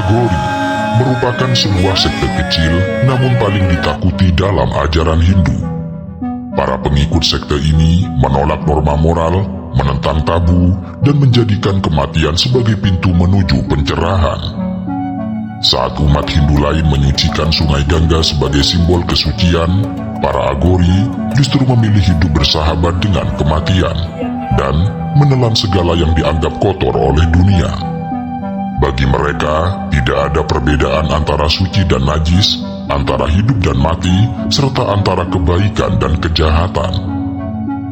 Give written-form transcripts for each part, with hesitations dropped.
Agori merupakan sebuah sekte kecil namun paling ditakuti dalam ajaran Hindu. Para pengikut sekte ini menolak norma moral, menentang tabu, dan menjadikan kematian sebagai pintu menuju pencerahan. Saat umat Hindu lain menyucikan sungai Gangga sebagai simbol kesucian, para Agori justru memilih hidup bersahabat dengan kematian dan menelan segala yang dianggap kotor oleh dunia. Bagi mereka, tidak ada perbedaan antara suci dan najis, antara hidup dan mati, serta antara kebaikan dan kejahatan.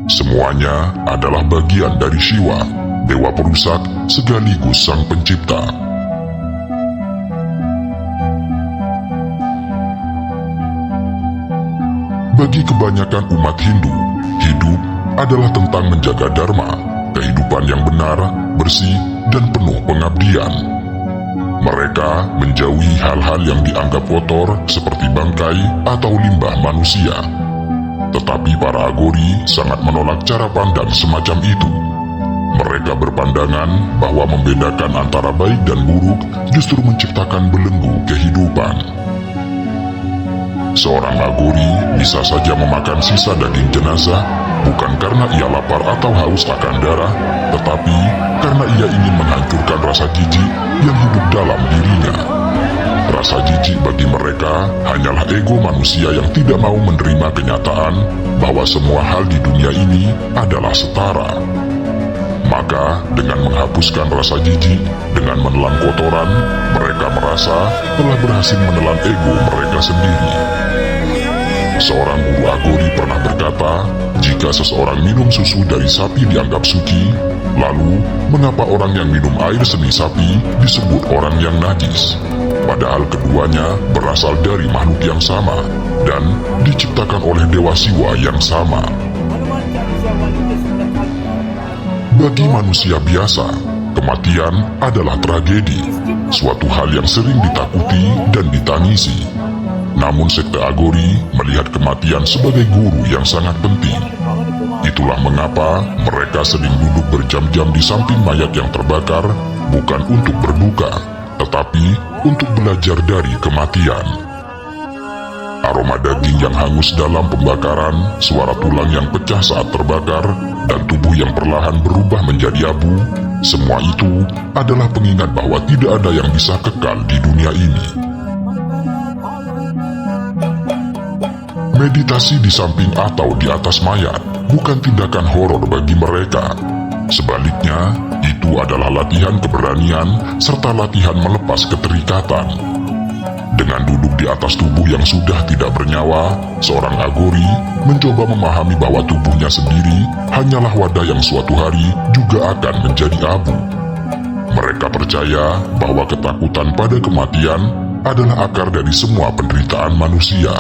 Semuanya adalah bagian dari Shiva, dewa perusak sekaligus sang pencipta. Bagi kebanyakan umat Hindu, hidup adalah tentang menjaga dharma, kehidupan yang benar, bersih, dan penuh pengabdian. Mereka menjauhi hal-hal yang dianggap kotor seperti bangkai atau limbah manusia. Tetapi para Agori sangat menolak cara pandang semacam itu. Mereka berpandangan bahwa membedakan antara baik dan buruk justru menciptakan belenggu kehidupan. Seorang Agori bisa saja memakan sisa daging jenazah bukan karena ia lapar atau haus akan darah, tetapi karena ia ingin menghancurkan rasa jijik yang hidup dalam dirinya. Rasa jijik bagi mereka hanyalah ego manusia yang tidak mau menerima kenyataan bahwa semua hal di dunia ini adalah setara. Maka dengan menghapuskan rasa jijik, dengan menelan kotoran, mereka merasa telah berhasil menelan ego mereka sendiri. Seorang guru Agori pernah berkata, jika seseorang minum susu dari sapi dianggap suci, lalu mengapa orang yang minum air seni sapi disebut orang yang najis? Padahal keduanya berasal dari makhluk yang sama dan diciptakan oleh Dewa Shiva yang sama. Bagi manusia biasa, kematian adalah tragedi, suatu hal yang sering ditakuti dan ditangisi. Namun sekte Agori melihat kematian sebagai guru yang sangat penting. Itulah mengapa mereka sering duduk berjam-jam di samping mayat yang terbakar, bukan untuk berduka, tetapi untuk belajar dari kematian. Aroma daging yang hangus dalam pembakaran, suara tulang yang pecah saat terbakar, dan tubuh yang perlahan berubah menjadi abu, semua itu adalah pengingat bahwa tidak ada yang bisa kekal di dunia ini. Meditasi di samping atau di atas mayat bukan tindakan horor bagi mereka. Sebaliknya, itu adalah latihan keberanian serta latihan melepas keterikatan. Dengan duduk di atas tubuh yang sudah tidak bernyawa, seorang Agori mencoba memahami bahwa tubuhnya sendiri hanyalah wadah yang suatu hari juga akan menjadi abu. Mereka percaya bahwa ketakutan pada kematian adalah akar dari semua penderitaan manusia.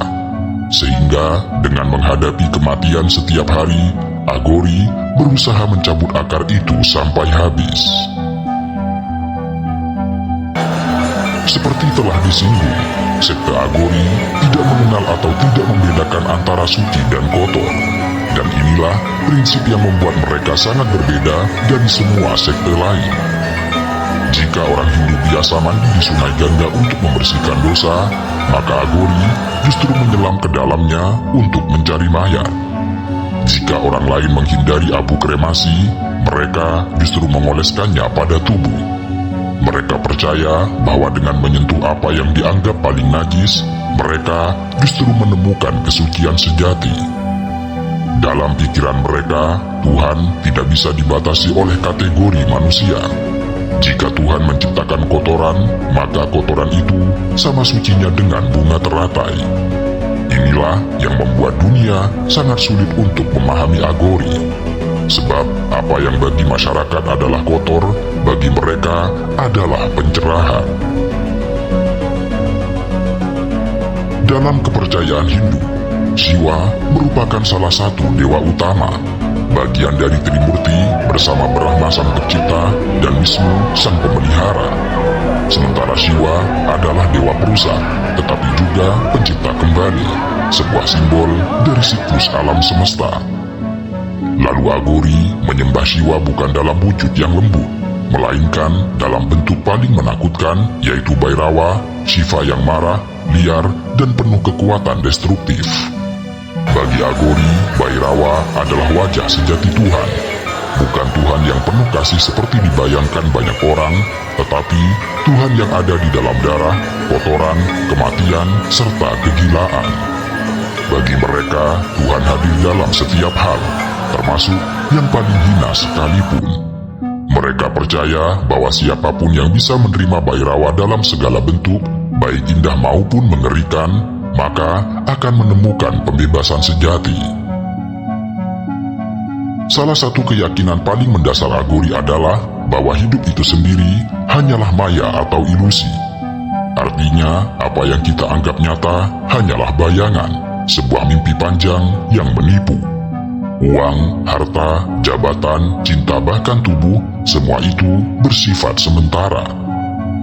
Sehingga dengan menghadapi kematian setiap hari, Agori berusaha mencabut akar itu sampai habis. Seperti telah disinggung, sekte Agori tidak mengenal atau tidak membedakan antara suci dan kotor. Dan inilah prinsip yang membuat mereka sangat berbeda dari semua sekte lain. Jika orang Hindu biasa mandi di sungai Gangga untuk membersihkan dosa, maka Agori justru menyelam ke dalamnya untuk mencari mayat. Jika orang lain menghindari abu kremasi, mereka justru mengoleskannya pada tubuh. Mereka percaya bahwa dengan menyentuh apa yang dianggap paling najis, mereka justru menemukan kesucian sejati. Dalam pikiran mereka, Tuhan tidak bisa dibatasi oleh kategori manusia. Jika Tuhan menciptakan kotoran, maka kotoran itu sama sucinya dengan bunga teratai. Inilah yang membuat dunia sangat sulit untuk memahami Agori. Sebab apa yang bagi masyarakat adalah kotor, bagi mereka adalah pencerahan. Dalam kepercayaan Hindu, Shiva merupakan salah satu dewa utama, bagian dari Trimurti bersama Brahma sang pencipta dan Wisnu sang pemelihara. Sementara Shiva adalah dewa perusak, tetapi juga pencipta kembali, sebuah simbol dari siklus alam semesta. Lalu Agori menyembah Shiva bukan dalam wujud yang lembut, melainkan dalam bentuk paling menakutkan, yaitu Bhairava, Shiva yang marah, liar, dan penuh kekuatan destruktif. Bagi Aghori, Bhairava adalah wajah sejati Tuhan. Bukan Tuhan yang penuh kasih seperti dibayangkan banyak orang, tetapi Tuhan yang ada di dalam darah, kotoran, kematian, serta kegilaan. Bagi mereka, Tuhan hadir dalam setiap hal, termasuk yang paling hina sekalipun. Mereka percaya bahwa siapapun yang bisa menerima Bhairava dalam segala bentuk, baik indah maupun mengerikan, maka akan menemukan pembebasan sejati. Salah satu keyakinan paling mendasar Aghori adalah bahwa hidup itu sendiri hanyalah maya atau ilusi. Artinya, apa yang kita anggap nyata hanyalah bayangan, sebuah mimpi panjang yang menipu. Uang, harta, jabatan, cinta, bahkan tubuh, semua itu bersifat sementara.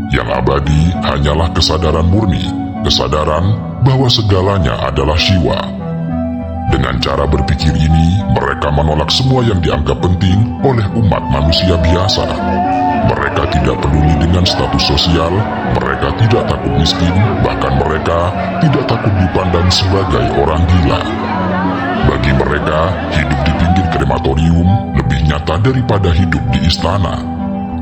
Yang abadi hanyalah kesadaran murni, kesadaran bahwa segalanya adalah Shiva. Dengan cara berpikir ini, mereka menolak semua yang dianggap penting oleh umat manusia biasa. Mereka tidak peduli dengan status sosial, mereka tidak takut miskin, bahkan mereka tidak takut dipandang sebagai orang gila. Bagi mereka, hidup di pinggir krematorium lebih nyata daripada hidup di istana.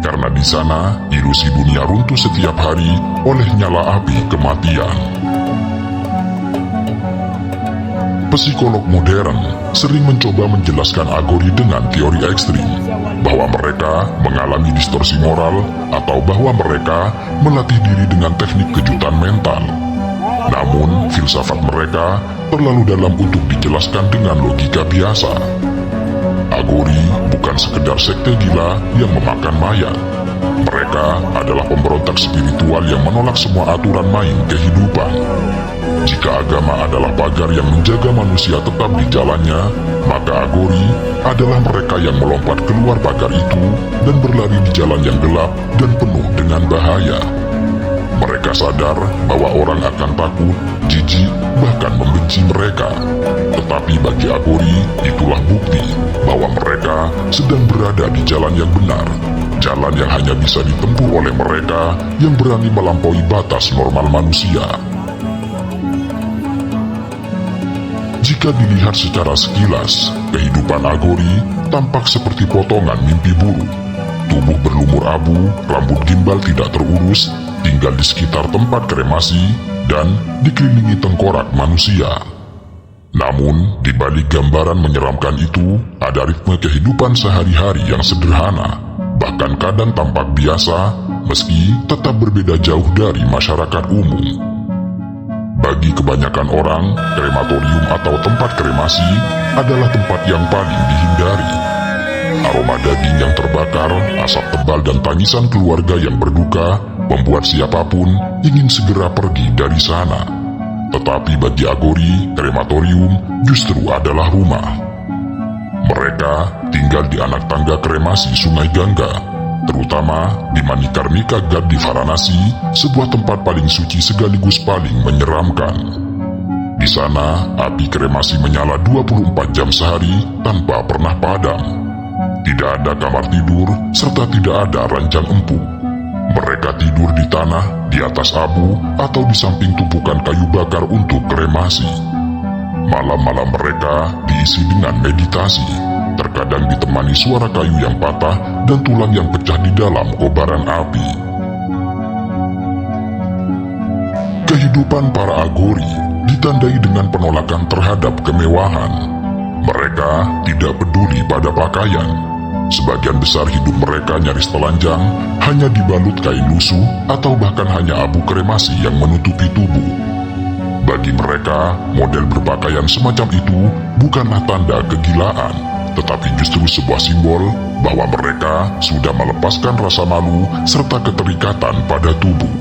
Karena di sana, ilusi dunia runtuh setiap hari oleh nyala api kematian. Psikolog modern sering mencoba menjelaskan Aghori dengan teori ekstrim, bahwa mereka mengalami distorsi moral atau bahwa mereka melatih diri dengan teknik kejutan mental. Namun, filsafat mereka terlalu dalam untuk dijelaskan dengan logika biasa. Aghori bukan sekedar sekte gila yang memakan mayat. Mereka adalah pemberontak spiritual yang menolak semua aturan main kehidupan. Jika agama adalah pagar yang menjaga manusia tetap di jalannya, maka Aghori adalah mereka yang melompat keluar pagar itu dan berlari di jalan yang gelap dan penuh dengan bahaya. Mereka sadar bahwa orang akan takut, jijik, bahkan membenci mereka. Tetapi bagi Aghori, itulah bukti bahwa mereka sedang berada di jalan yang benar. Jalan yang hanya bisa ditempuh oleh mereka yang berani melampaui batas normal manusia. Jika dilihat secara sekilas, kehidupan Aghori tampak seperti potongan mimpi buruk. Tubuh berlumur abu, rambut gimbal tidak terurus, tinggal di sekitar tempat kremasi, dan dikelilingi tengkorak manusia. Namun, di balik gambaran menyeramkan itu, ada ritme kehidupan sehari-hari yang sederhana, bahkan kadang tampak biasa, meski tetap berbeda jauh dari masyarakat umum. Bagi kebanyakan orang, krematorium atau tempat kremasi adalah tempat yang paling dihindari. Aroma daging yang terbakar, asap tebal dan tangisan keluarga yang berduka membuat siapapun ingin segera pergi dari sana. Tetapi bagi Aghori, krematorium justru adalah rumah. Mereka tinggal di anak tangga kremasi Sungai Gangga, terutama di Manikarnika Ghat di Varanasi, sebuah tempat paling suci sekaligus paling menyeramkan. Di sana, api kremasi menyala 24 jam sehari tanpa pernah padam. Tidak ada kamar tidur, serta tidak ada ranjang empuk. Mereka tidur di tanah, di atas abu, atau di samping tumpukan kayu bakar untuk kremasi. Malam-malam mereka diisi dengan meditasi, terkadang ditemani suara kayu yang patah dan tulang yang pecah di dalam kobaran api. Kehidupan para Aghori ditandai dengan penolakan terhadap kemewahan. Mereka tidak peduli pada pakaian. Sebagian besar hidup mereka nyaris telanjang, hanya dibalut kain lusuh atau bahkan hanya abu kremasi yang menutupi tubuh. Bagi mereka, model berpakaian semacam itu bukanlah tanda kegilaan, tetapi justru sebuah simbol bahwa mereka sudah melepaskan rasa malu serta keterikatan pada tubuh.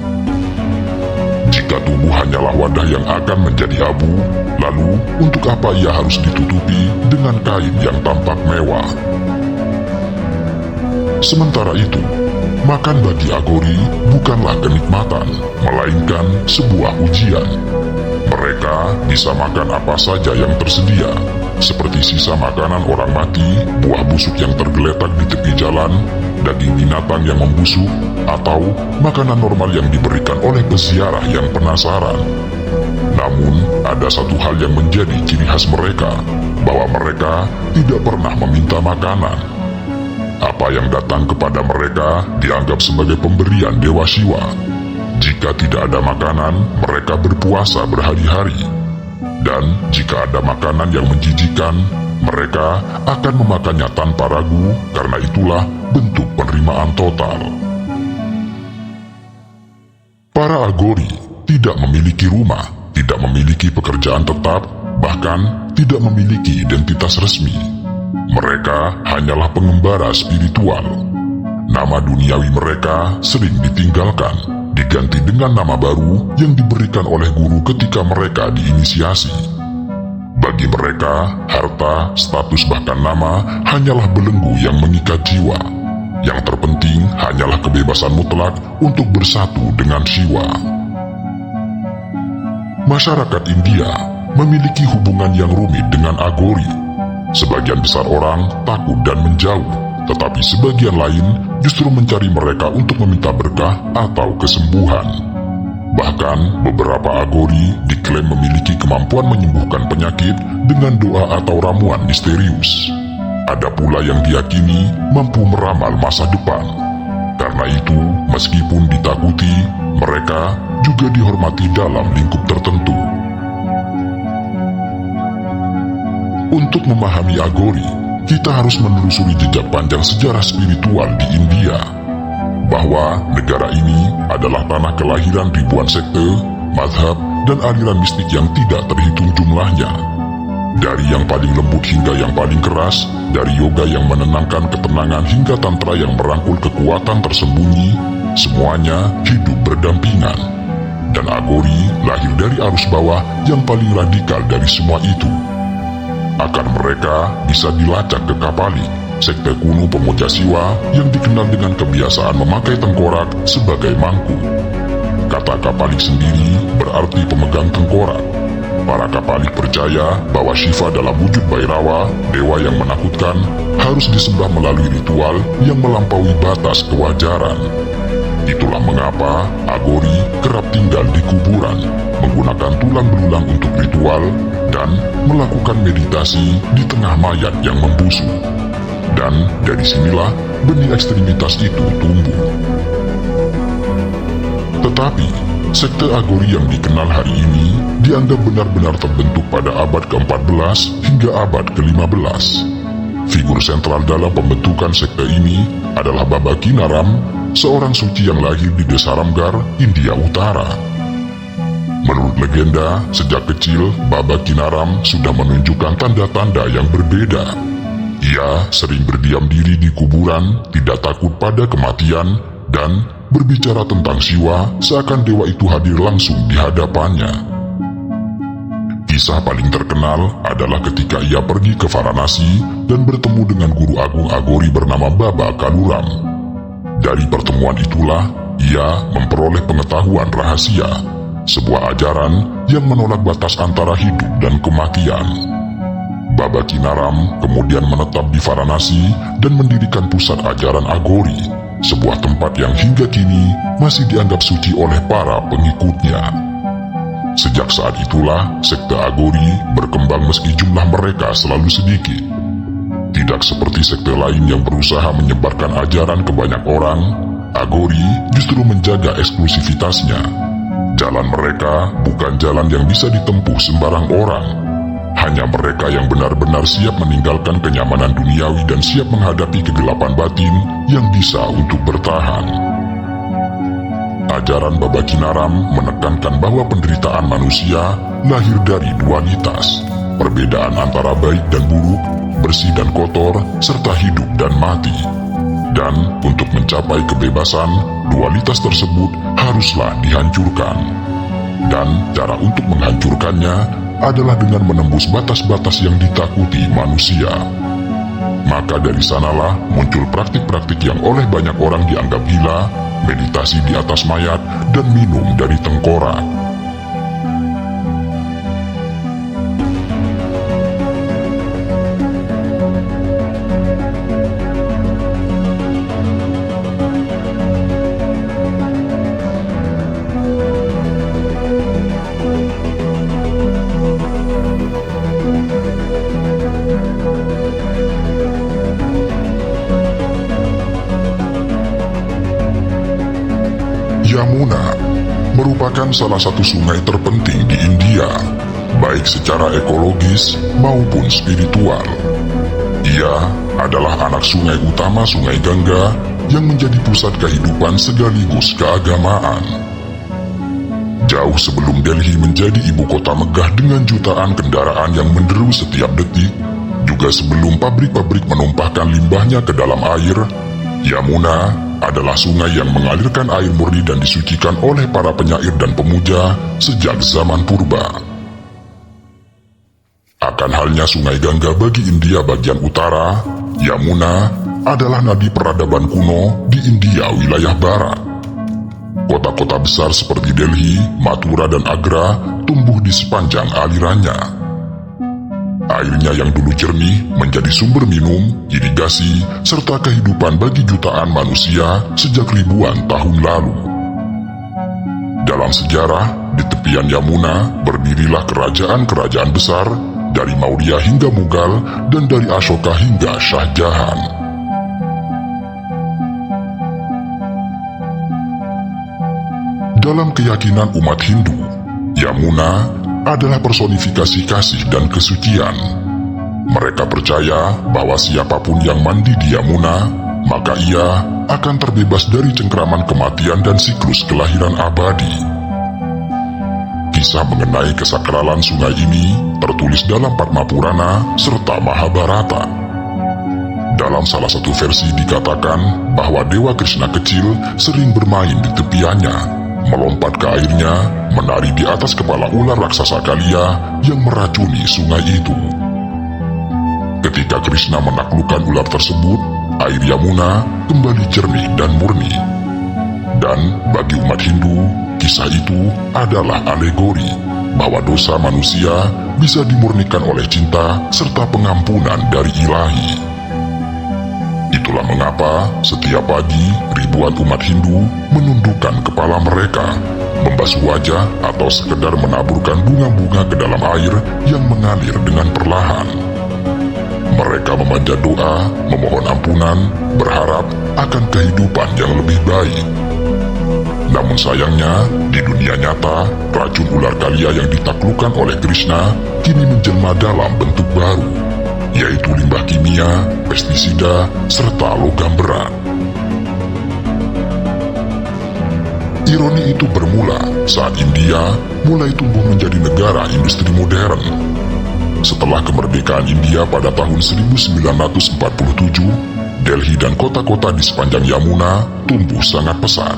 Jika tubuh hanyalah wadah yang akan menjadi abu, lalu untuk apa ia harus ditutupi dengan kain yang tampak mewah? Sementara itu, makan bagi Aghori bukanlah kenikmatan, melainkan sebuah ujian. Mereka bisa makan apa saja yang tersedia, seperti sisa makanan orang mati, buah busuk yang tergeletak di tepi jalan, daging binatang yang membusuk, atau makanan normal yang diberikan oleh peziarah yang penasaran. Namun, ada satu hal yang menjadi ciri khas mereka, bahwa mereka tidak pernah meminta makanan. Apa yang datang kepada mereka dianggap sebagai pemberian Dewa Siwa. Jika tidak ada makanan, mereka berpuasa berhari-hari. Dan jika ada makanan yang menjijikan, mereka akan memakannya tanpa ragu, karena itulah bentuk penerimaan total. Para Agori tidak memiliki rumah, tidak memiliki pekerjaan tetap, bahkan tidak memiliki identitas resmi. Mereka hanyalah pengembara spiritual. Nama duniawi mereka sering ditinggalkan, diganti dengan nama baru yang diberikan oleh guru ketika mereka diinisiasi. Bagi mereka, harta, status bahkan nama hanyalah belenggu yang mengikat jiwa. Yang terpenting hanyalah kebebasan mutlak untuk bersatu dengan Siwa. Masyarakat India memiliki hubungan yang rumit dengan Agori. Sebagian besar orang takut dan menjauh, tetapi sebagian lain justru mencari mereka untuk meminta berkah atau kesembuhan. Bahkan beberapa Agori diklaim memiliki kemampuan menyembuhkan penyakit dengan doa atau ramuan misterius. Ada pula yang diyakini mampu meramal masa depan. Karena itu, meskipun ditakuti, mereka juga dihormati dalam lingkup tertentu. Untuk memahami Agori, kita harus menelusuri jejak panjang sejarah spiritual di India. Bahwa negara ini adalah tanah kelahiran ribuan sekte, mazhab, dan aliran mistik yang tidak terhitung jumlahnya. Dari yang paling lembut hingga yang paling keras, dari yoga yang menenangkan ketenangan hingga tantra yang merangkul kekuatan tersembunyi, semuanya hidup berdampingan. Dan Agori lahir dari arus bawah yang paling radikal dari semua itu. Akar mereka bisa dilacak ke Kapalik, sekte kuno pemuja Siwa yang dikenal dengan kebiasaan memakai tengkorak sebagai mangkuk. Kata Kapalik sendiri berarti pemegang tengkorak. Para Kapalik percaya bahwa Shiva dalam wujud Bhairava, dewa yang menakutkan, harus disembah melalui ritual yang melampaui batas kewajaran. Itulah mengapa Agori kerap tinggal di kuburan, menggunakan tulang belulang untuk ritual, dan melakukan meditasi di tengah mayat yang membusuk. Dan dari sinilah benih ekstremitas itu tumbuh. Tetapi, sekte Agori yang dikenal hari ini dianggap benar-benar terbentuk pada abad ke-14 hingga abad ke-15. Figur sentral dalam pembentukan sekte ini adalah Baba Kinaram, seorang suci yang lahir di desa Ramgar, India Utara. Menurut legenda, sejak kecil Baba Kinaram sudah menunjukkan tanda-tanda yang berbeda. Ia sering berdiam diri di kuburan, tidak takut pada kematian, dan berbicara tentang Siwa seakan dewa itu hadir langsung di hadapannya. Kisah paling terkenal adalah ketika ia pergi ke Varanasi dan bertemu dengan guru agung Agori bernama Baba Kaluram. Dari pertemuan itulah ia memperoleh pengetahuan rahasia, sebuah ajaran yang menolak batas antara hidup dan kematian. Baba Kinaram kemudian menetap di Varanasi dan mendirikan pusat ajaran Agori, sebuah tempat yang hingga kini masih dianggap suci oleh para pengikutnya. Sejak saat itulah sekte Agori berkembang meski jumlah mereka selalu sedikit. Tidak seperti sekte lain yang berusaha menyebarkan ajaran ke banyak orang, Agori justru menjaga eksklusivitasnya. Jalan mereka bukan jalan yang bisa ditempuh sembarang orang. Hanya mereka yang benar-benar siap meninggalkan kenyamanan duniawi dan siap menghadapi kegelapan batin yang bisa untuk bertahan. Ajaran Baba Kinaram menekankan bahwa penderitaan manusia lahir dari dualitas, perbedaan antara baik dan buruk, bersih dan kotor, serta hidup dan mati. Dan untuk mencapai kebebasan, dualitas tersebut haruslah dihancurkan. Dan cara untuk menghancurkannya adalah dengan menembus batas-batas yang ditakuti manusia. Maka dari sanalah muncul praktik-praktik yang oleh banyak orang dianggap gila, meditasi di atas mayat, dan minum dari tengkorak. Yamuna merupakan salah satu sungai terpenting di India, baik secara ekologis maupun spiritual. Ia adalah anak sungai utama Sungai Gangga yang menjadi pusat kehidupan sekaligus keagamaan. Jauh sebelum Delhi menjadi ibu kota megah dengan jutaan kendaraan yang menderu setiap detik, juga sebelum pabrik-pabrik menumpahkan limbahnya ke dalam air, Yamuna adalah sungai yang mengalirkan air murni dan disucikan oleh para penyair dan pemuja sejak zaman purba. Akan halnya Sungai Gangga bagi India bagian utara, Yamuna adalah nadi peradaban kuno di India wilayah barat. Kota-kota besar seperti Delhi, Mathura, dan Agra tumbuh di sepanjang alirannya. Airnya yang dulu jernih menjadi sumber minum, irigasi, serta kehidupan bagi jutaan manusia sejak ribuan tahun lalu. Dalam sejarah, di tepian Yamuna berdirilah kerajaan-kerajaan besar dari Maurya hingga Mughal dan dari Ashoka hingga Shah Jahan. Dalam keyakinan umat Hindu, Yamuna adalah personifikasi kasih dan kesucian. Mereka percaya bahwa siapapun yang mandi di Yamuna, maka ia akan terbebas dari cengkraman kematian dan siklus kelahiran abadi. Kisah mengenai kesakralan sungai ini tertulis dalam Padma Purana serta Mahabharata. Dalam salah satu versi dikatakan bahwa Dewa Krishna kecil sering bermain di tepiannya, melompat ke airnya, menari di atas kepala ular raksasa Kalia yang meracuni sungai itu. Ketika Krishna menaklukkan ular tersebut, air Yamuna kembali jernih dan murni. Dan bagi umat Hindu, kisah itu adalah alegori bahwa dosa manusia bisa dimurnikan oleh cinta serta pengampunan dari Ilahi. Itulah mengapa setiap pagi ribuan umat Hindu menundukkan kepala mereka, membasuh wajah atau sekedar menaburkan bunga-bunga ke dalam air yang mengalir dengan perlahan. Mereka memanjat doa, memohon ampunan, berharap akan kehidupan yang lebih baik. Namun sayangnya, di dunia nyata, racun ular Kalia yang ditaklukkan oleh Krishna kini menjelma dalam bentuk baru, yaitu limbah kimia, pestisida, serta logam berat. Ironi itu bermula saat India mulai tumbuh menjadi negara industri modern. Setelah kemerdekaan India pada tahun 1947, Delhi dan kota-kota di sepanjang Yamuna tumbuh sangat pesat.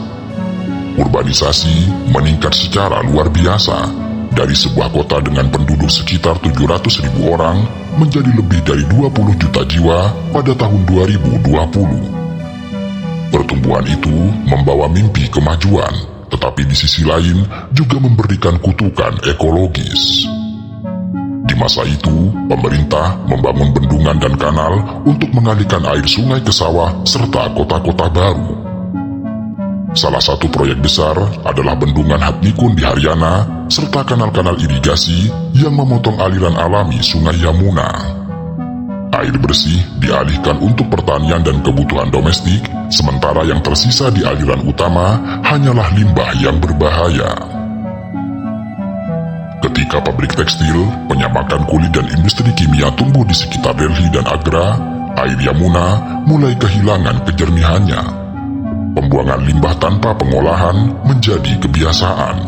Urbanisasi meningkat secara luar biasa, dari sebuah kota dengan penduduk sekitar 700.000 orang menjadi lebih dari 20 juta jiwa pada tahun 2020. Pertumbuhan itu membawa mimpi kemajuan, tetapi di sisi lain juga memberikan kutukan ekologis. Di masa itu, pemerintah membangun bendungan dan kanal untuk mengalihkan air sungai ke sawah serta kota-kota baru. Salah satu proyek besar adalah bendungan Hatnikun di Haryana serta kanal-kanal irigasi yang memotong aliran alami Sungai Yamuna. Air bersih dialihkan untuk pertanian dan kebutuhan domestik, sementara yang tersisa di aliran utama hanyalah limbah yang berbahaya. Ketika pabrik tekstil, penyamakan kulit dan industri kimia tumbuh di sekitar Delhi dan Agra, air Yamuna mulai kehilangan kejernihannya. Pembuangan limbah tanpa pengolahan menjadi kebiasaan.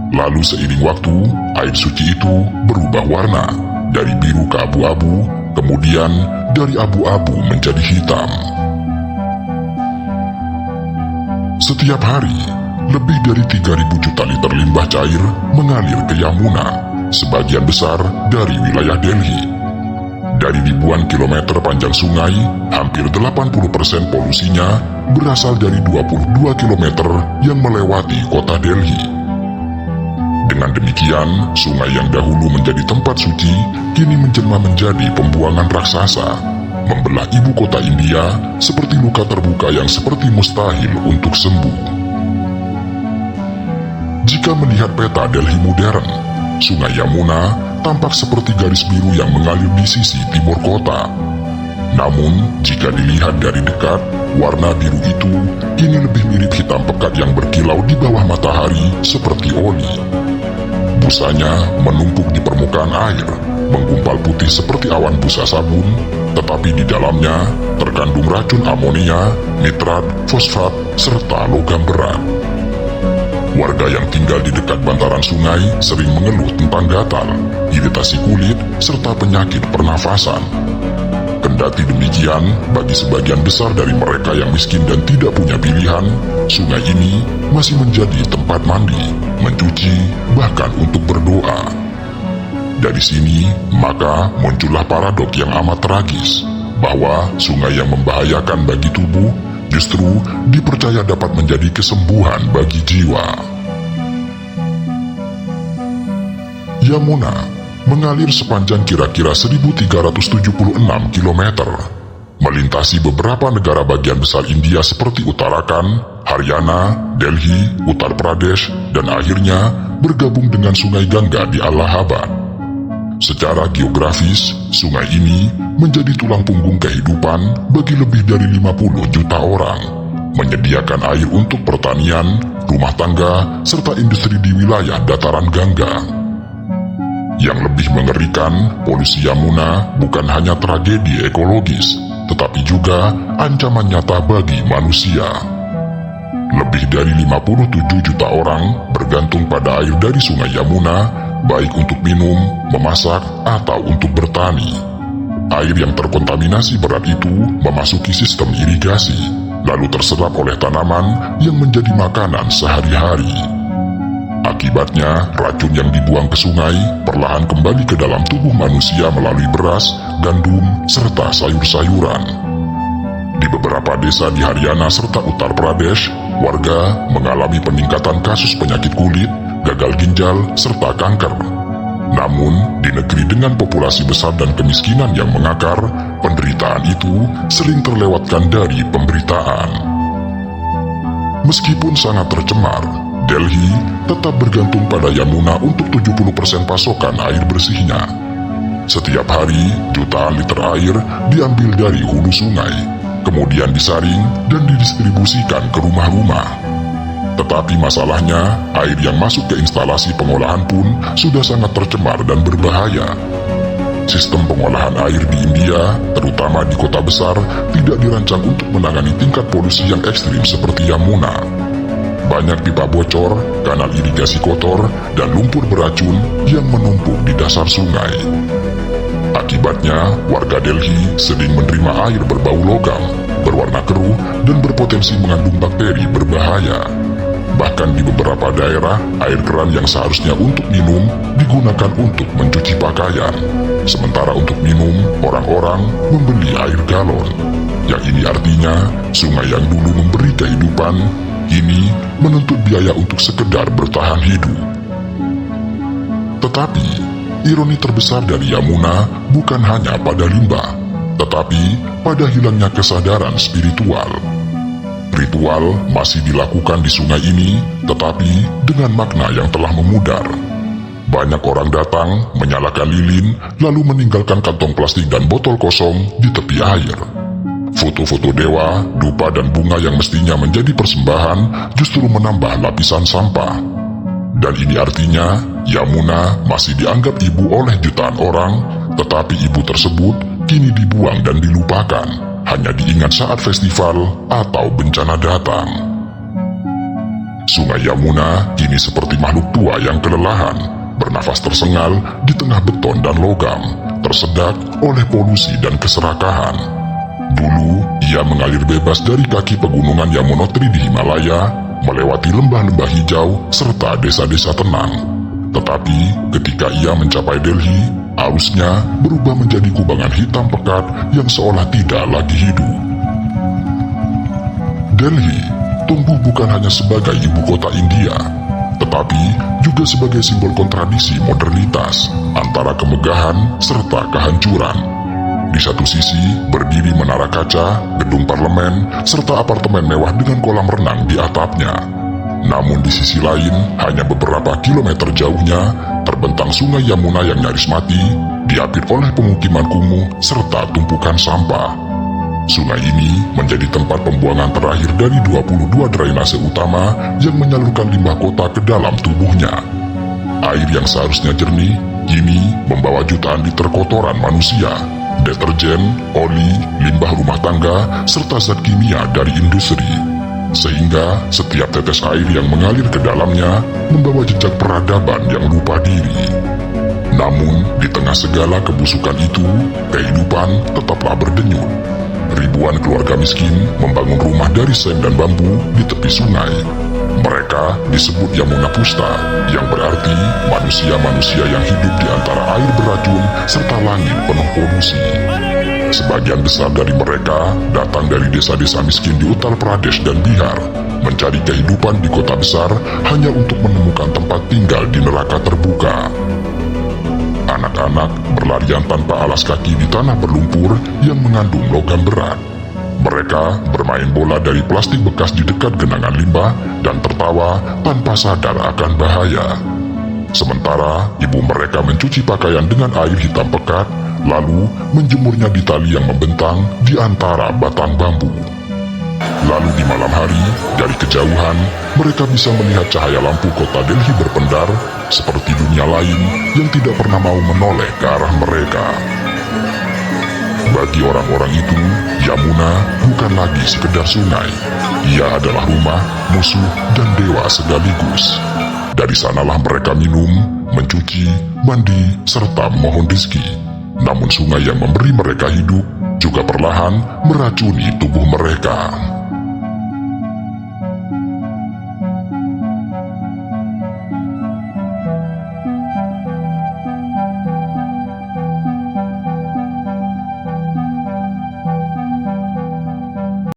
Lalu seiring waktu, air suci itu berubah warna, dari biru ke abu-abu, kemudian dari abu-abu menjadi hitam. Setiap hari, lebih dari 3.000 juta liter limbah cair mengalir ke Yamuna, sebagian besar dari wilayah Delhi. Dari ribuan kilometer panjang sungai, hampir 80% polusinya berasal dari 22 kilometer yang melewati kota Delhi. Dengan demikian, sungai yang dahulu menjadi tempat suci, kini menjelma menjadi pembuangan raksasa, membelah ibu kota India seperti luka terbuka yang seperti mustahil untuk sembuh. Jika melihat peta Delhi modern, Sungai Yamuna tampak seperti garis biru yang mengalir di sisi timur kota. Namun, jika dilihat dari dekat, Warna biru itu kini lebih mirip hitam pekat yang berkilau di bawah matahari seperti oli. Busanya menumpuk di permukaan air, menggumpal putih seperti awan busa sabun, tetapi di dalamnya terkandung racun amonia, nitrat, fosfat, serta logam berat. Warga yang tinggal di dekat bantaran sungai sering mengeluh tentang gatal, iritasi kulit, serta penyakit pernafasan. Kendati demikian, bagi sebagian besar dari mereka yang miskin dan tidak punya pilihan, sungai ini masih menjadi tempat mandi, mencuci, bahkan untuk berdoa. Dari sini, maka muncullah paradok yang amat tragis, bahwa sungai yang membahayakan bagi tubuh justru dipercaya dapat menjadi kesembuhan bagi jiwa. Yamuna mengalir sepanjang kira-kira 1376 km, melintasi beberapa negara bagian besar India seperti Uttarakhand, Haryana, Delhi, Uttar Pradesh, dan akhirnya bergabung dengan Sungai Gangga di Allahabad. Secara geografis, sungai ini menjadi tulang punggung kehidupan bagi lebih dari 50 juta orang, menyediakan air untuk pertanian, rumah tangga, serta industri di wilayah dataran Gangga. Yang lebih mengerikan, polusi Yamuna bukan hanya tragedi ekologis, tetapi juga ancaman nyata bagi manusia. Lebih dari 57 juta orang bergantung pada air dari sungai Yamuna, baik untuk minum, memasak, atau untuk bertani. Air yang terkontaminasi berat itu memasuki sistem irigasi, lalu terserap oleh tanaman yang menjadi makanan sehari-hari. Akibatnya, racun yang dibuang ke sungai perlahan kembali ke dalam tubuh manusia melalui beras, gandum, serta sayur-sayuran. Di beberapa desa di Haryana serta Uttar Pradesh, warga mengalami peningkatan kasus penyakit kulit, gagal ginjal, serta kanker. Namun, di negeri dengan populasi besar dan kemiskinan yang mengakar, penderitaan itu sering terlewatkan dari pemberitaan. Meskipun sangat tercemar, Delhi tetap bergantung pada Yamuna untuk 70% pasokan air bersihnya. Setiap hari, jutaan liter air diambil dari hulu sungai, kemudian disaring dan didistribusikan ke rumah-rumah. Tetapi masalahnya, air yang masuk ke instalasi pengolahan pun sudah sangat tercemar dan berbahaya. Sistem pengolahan air di India, terutama di kota besar, tidak dirancang untuk menangani tingkat polusi yang ekstrim seperti Yamuna. Banyak pipa bocor, kanal irigasi kotor, dan lumpur beracun yang menumpuk di dasar sungai. Akibatnya, warga Delhi sering menerima air berbau logam, berwarna keruh, dan berpotensi mengandung bakteri berbahaya. Bahkan di beberapa daerah, air keran yang seharusnya untuk minum digunakan untuk mencuci pakaian. Sementara untuk minum, orang-orang membeli air galon. Yang ini artinya, sungai yang dulu memberi kehidupan, kini menuntut biaya untuk sekedar bertahan hidup. Tetapi, ironi terbesar dari Yamuna bukan hanya pada limbah, tetapi pada hilangnya kesadaran spiritual. Ritual masih dilakukan di sungai ini, tetapi dengan makna yang telah memudar. Banyak orang datang, menyalakan lilin, lalu meninggalkan kantong plastik dan botol kosong di tepi air. Foto-foto dewa, dupa, dan bunga yang mestinya menjadi persembahan justru menambah lapisan sampah. Dan ini artinya, Yamuna masih dianggap ibu oleh jutaan orang, tetapi ibu tersebut kini dibuang dan dilupakan, hanya diingat saat festival atau bencana datang. Sungai Yamuna kini seperti makhluk tua yang kelelahan, bernafas tersengal di tengah beton dan logam, tersedak oleh polusi dan keserakahan. Dulu, ia mengalir bebas dari kaki pegunungan Yamunotri di Himalaya, melewati lembah-lembah hijau serta desa-desa tenang. Tetapi, ketika ia mencapai Delhi, arusnya berubah menjadi kubangan hitam pekat yang seolah tidak lagi hidup. Delhi tumbuh bukan hanya sebagai ibu kota India, tetapi juga sebagai simbol kontradiksi modernitas antara kemegahan serta kehancuran. Di satu sisi, berdiri menara kaca, gedung parlemen, serta apartemen mewah dengan kolam renang di atapnya. Namun di sisi lain, hanya beberapa kilometer jauhnya, terbentang sungai Yamuna yang nyaris mati, diapit oleh pemukiman kumuh serta tumpukan sampah. Sungai ini menjadi tempat pembuangan terakhir dari 22 drainase utama yang menyalurkan limbah kota ke dalam tubuhnya. Air yang seharusnya jernih, kini membawa jutaan liter kotoran manusia, deterjen, oli, limbah rumah tangga, serta zat kimia dari industri. Sehingga setiap tetes air yang mengalir ke dalamnya membawa jejak peradaban yang lupa diri. Namun, di tengah segala kebusukan itu, kehidupan tetaplah berdenyut. Ribuan keluarga miskin membangun rumah dari seng dan bambu di tepi sungai. Mereka disebut Yamuna Pusta, yang berarti manusia-manusia yang hidup di antara air beracun serta langit penuh polusi. Sebagian besar dari mereka datang dari desa-desa miskin di Uttar Pradesh dan Bihar, mencari kehidupan di kota besar hanya untuk menemukan tempat tinggal di neraka terbuka. Anak-anak berlarian tanpa alas kaki di tanah berlumpur yang mengandung logam berat. Mereka bermain bola dari plastik bekas di dekat genangan limbah dan tertawa tanpa sadar akan bahaya. Sementara ibu mereka mencuci pakaian dengan air hitam pekat, lalu menjemurnya di tali yang membentang di antara batang bambu. Lalu di malam hari, dari kejauhan, mereka bisa melihat cahaya lampu kota Delhi berpendar seperti dunia lain yang tidak pernah mau menoleh ke arah mereka. Bagi orang-orang itu, Yamuna bukan lagi sekedar sungai. Ia adalah rumah, musuh, dan dewa sekaligus. Dari sanalah mereka minum, mencuci, mandi, serta memohon rezeki. Namun sungai yang memberi mereka hidup juga perlahan meracuni tubuh mereka.